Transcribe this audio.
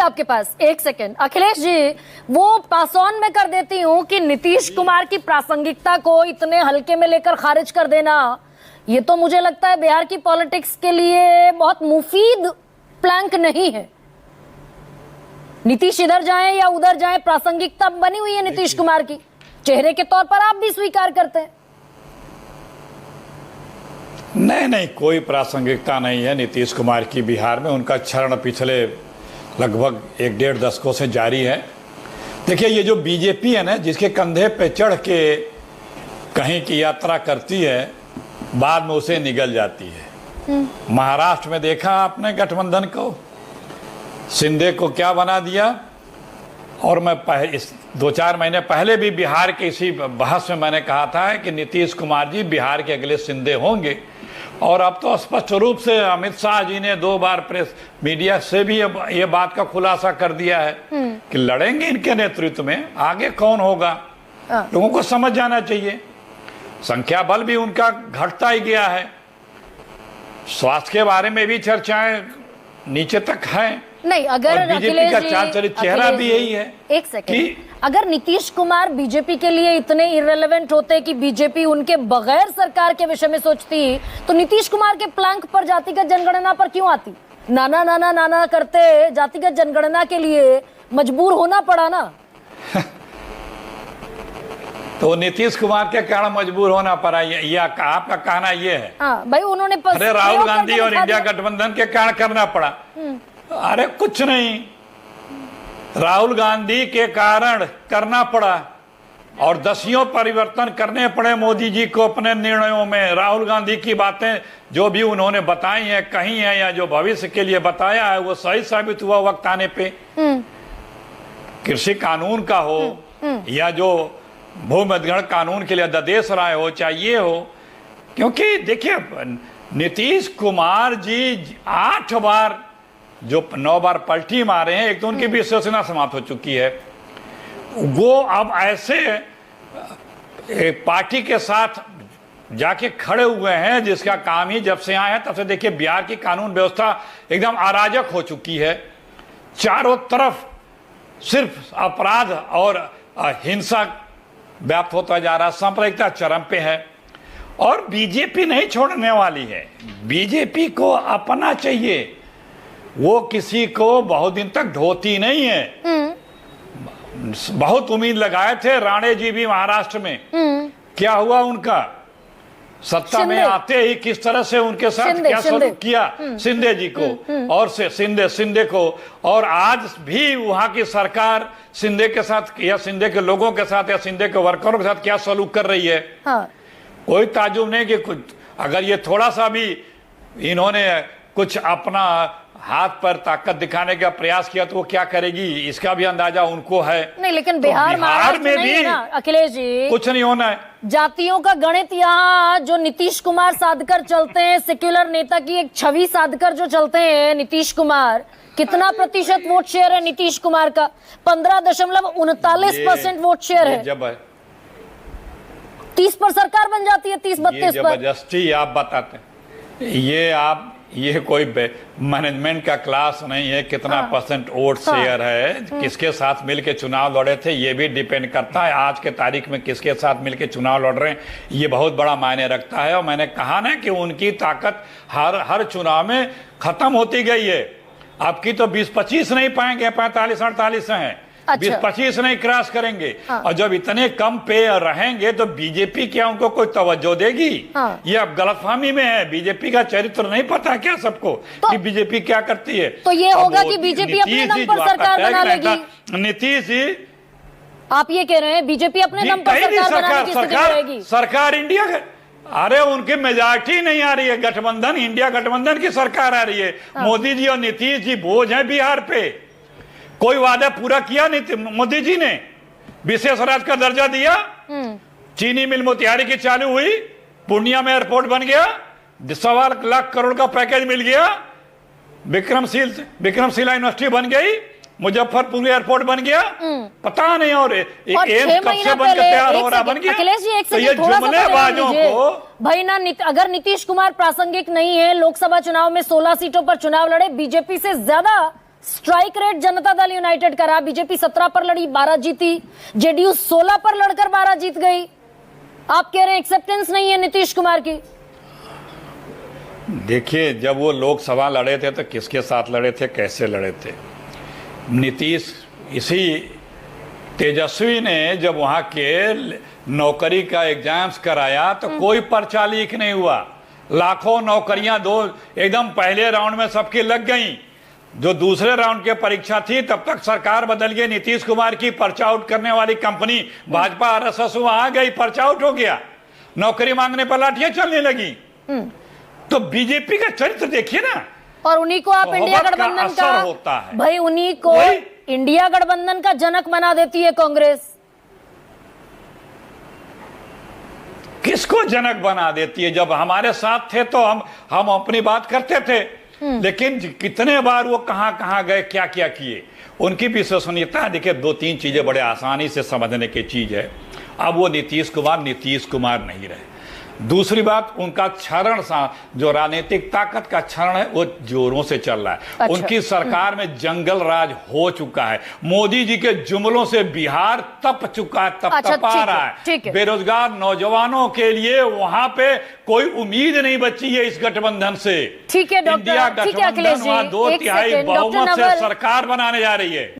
आपके पास, एक सेकेंड अखिलेश जी, वो पास ऑन में कर देती हूँ कि नीतीश कुमार की प्रासंगिकता को इतने हल्के में लेकर खारिज कर देना, ये तो मुझे लगता है बिहार की पॉलिटिक्स के लिए बहुत मुफीद प्लैंक नहीं है। नीतीश इधर जाएं या उधर जाएं, प्रासंगिकता बनी हुई है नीतीश कुमार की, चेहरे के तौर पर आप भी स्वीकार करते हैं। नहीं, कोई प्रासंगिकता नहीं है नीतीश कुमार की बिहार में। उनका क्षरण पिछले लगभग 1-1.5 दशकों से जारी है। देखिए, ये जो बीजेपी है ना, जिसके कंधे पे चढ़ के कहीं की यात्रा करती है, बाद में उसे निगल जाती है। महाराष्ट्र में देखा आपने गठबंधन को, शिंदे को क्या बना दिया। और मैं इस 2-4 महीने पहले भी बिहार के इसी बहस में मैंने कहा था कि नीतीश कुमार जी बिहार के अगले शिंदे होंगे। और अब तो स्पष्ट रूप से अमित शाह जी ने 2 बार प्रेस मीडिया से भी ये बात का खुलासा कर दिया है कि लड़ेंगे इनके नेतृत्व में। आगे कौन होगा, लोगों को समझ जाना चाहिए। संख्या बल भी उनका घटता ही गया है। स्वास्थ्य के बारे में भी चर्चाएं नीचे तक हैं। नहीं, अगर बीजेपी का चाल चरित चेहरा भी यही है। एक सेकंड, अगर नीतीश कुमार बीजेपी के लिए इतने इररिलेवेंट होते कि बीजेपी उनके बगैर सरकार के विषय में सोचती, तो नीतीश कुमार के प्लैंक पर जातिगत जनगणना पर क्यों आती? नाना नाना नाना करते जातिगत जनगणना के लिए मजबूर होना पड़ा ना। तो नीतीश कुमार के कारण मजबूर होना पड़ा, ये आपका कहना ये है? हाँ भाई, उन्होंने अरे राहुल गांधी और इंडिया गठबंधन के कारण करना पड़ा। अरे कुछ नहीं, राहुल गांधी के कारण करना पड़ा और दसियों परिवर्तन करने पड़े मोदी जी को अपने निर्णयों में। राहुल गांधी की बातें जो भी उन्होंने बताई हैं, कही हैं, या जो भविष्य के लिए बताया है, वो सही साबित हुआ वक्त आने पे। कृषि कानून का हो या जो भूमि अधिग्रहण कानून के लिए अध्यादेश राय हो, चाहे ये हो। क्योंकि देखिए, नीतीश कुमार जी 8 बार जो 9 बार पलटी मारे हैं, एक तो उनकी भी शिवसेना समाप्त हो चुकी है। वो अब ऐसे एक पार्टी के साथ जाके खड़े हुए हैं जिसका काम ही जब से आए हैं तब से देखिए बिहार की कानून व्यवस्था एकदम अराजक हो चुकी है। चारों तरफ सिर्फ अपराध और हिंसा व्याप्त होता जा रहा, सांप्रदायिकता चरम पे है। और बीजेपी नहीं छोड़ने वाली है। बीजेपी को अपना चाहिए, वो किसी को बहुत दिन तक ढोती नहीं है। बहुत उम्मीद लगाए थे राणे जी भी महाराष्ट्र में, क्या हुआ उनका? सत्ता में आते ही किस तरह से उनके साथ क्या सलूक किया शिंदे जी को और शिंदे को। और आज भी वहां की सरकार शिंदे के साथ या शिंदे के लोगों के साथ या शिंदे के वर्करों के साथ क्या सलूक कर रही है। हाँ। कोई ताजुब नहीं कि कुछ अगर ये थोड़ा सा भी इन्होंने कुछ अपना हाथ पर ताकत दिखाने का प्रयास किया तो वो क्या करेगी, इसका भी अंदाजा उनको है। नहीं, लेकिन बिहार में भी अखिलेश जी कुछ नहीं होना है। जातियों का गणित यहाँ जो नीतीश कुमार साधकर चलते हैं, सेक्युलर नेता की एक छवि साधकर जो चलते हैं नीतीश कुमार, कितना प्रतिशत वोट शेयर है नीतीश कुमार का? 15.39% वोट शेयर है। जब 30 पर सरकार बन जाती है, 30-32 पर। जबरदस्ती आप बताते ये कोई मैनेजमेंट का क्लास नहीं है। कितना परसेंट वोट शेयर है, किसके साथ मिलके चुनाव लड़े थे, ये भी डिपेंड करता है। आज के तारीख में किसके साथ मिलके चुनाव लड़ रहे हैं, ये बहुत बड़ा मायने रखता है। और मैंने कहा ना कि उनकी ताकत हर चुनाव में खत्म होती गई है। आपकी तो 20-25 नहीं पाएंगे, 45-48 हैं। अच्छा। 20-25 नहीं क्रॉस करेंगे। हाँ। और जब इतने कम पे रहेंगे तो बीजेपी क्या उनको कोई तवज्जो देगी? हाँ। ये अब गलतफहमी में है। बीजेपी का चरित्र नहीं पता क्या सबको कि बीजेपी क्या करती है? तो ये होगा कि बीजेपी अपने दम पर सरकार बना लेगी। नीतीश जी, आप ये कह रहे हैं बीजेपी अपने दम पर सरकार बनाने की स्थिति में रहेगी? सरकार इंडिया अरे उनकी मेजॉरिटी नहीं आ रही है। गठबंधन, इंडिया गठबंधन की सरकार आ रही है। मोदी जी और नीतीश जी बोझ है बिहार पे। कोई वादा पूरा किया नहीं मोदी जी ने। विशेष राज्य का दर्जा दिया, चीनी मिल मोतिहारी की चालू हुई, पूर्णिया में एयरपोर्ट बन गया, 1.25 लाख करोड़ का पैकेज मिल गया, विक्रमशिला यूनिवर्सिटी बन गई, मुजफ्फरपुर एयरपोर्ट बन गया, पता नहीं। और एम्स कब से बनकर तैयार हो रहा, बन गया। अखिलेश जी, एक तो ये जुमलेबाजों को भाई ना, अगर नीतीश कुमार प्रासंगिक नहीं है, लोकसभा चुनाव में 16 सीटों पर चुनाव लड़े, बीजेपी से ज्यादा strike rate Janata Dal United का रहा। बीजेपी 17 पर लड़ी, 12 जीती। जेडीयू 16 पर लड़कर 12 जीत गई। आप कह रहे हैं एक्सेप्टेंस नहीं है नीतीश कुमार की। देखिए, जब वो लोकसभा लड़े थे तो किसके साथ लड़े थे, कैसे लड़े थे? नीतीश, इसी तेजस्वी ने जब वहां के नौकरी का एग्जाम्स कराया तो कोई पर्चा लीक नहीं हुआ। लाखों नौकरियां एकदम पहले राउंड में सबकी लग गई। जो दूसरे राउंड की परीक्षा थी तब तक सरकार बदल गई। नीतीश कुमार की पर्चा आउट करने वाली कंपनी भाजपा आरएसएस वहां गई, पर्चा आउट हो गया, नौकरी मांगने पर लाठियां चलने लगी। तो बीजेपी का चरित्र देखिए ना। और उन्हीं को आप इंडिया गठबंधन का होता है भाई, उन्हीं को इंडिया गठबंधन का जनक बना देती है कांग्रेस। किसको जनक बना देती है? जब हमारे साथ थे तो हम अपनी बात करते थे, लेकिन कितने बार वो कहां गए, क्या क्या किए, उनकी विश्वसनीयता। देखिए, 2-3 चीजें बड़े आसानी से समझने की चीज है। अब वो नीतीश कुमार नहीं रहे। दूसरी बात, उनका क्षरण जो राजनीतिक ताकत का क्षरण है वो जोरों से चल रहा है। अच्छा। उनकी सरकार में जंगल राज हो चुका है। मोदी जी के जुमलों से बिहार तप चुका है, तपा रहा है। बेरोजगार नौजवानों के लिए वहां पे कोई उम्मीद नहीं बची है इस गठबंधन से। ठीक है इंडिया गठबंधन वहां 2/3 बहुमत से सरकार बनाने जा रही है।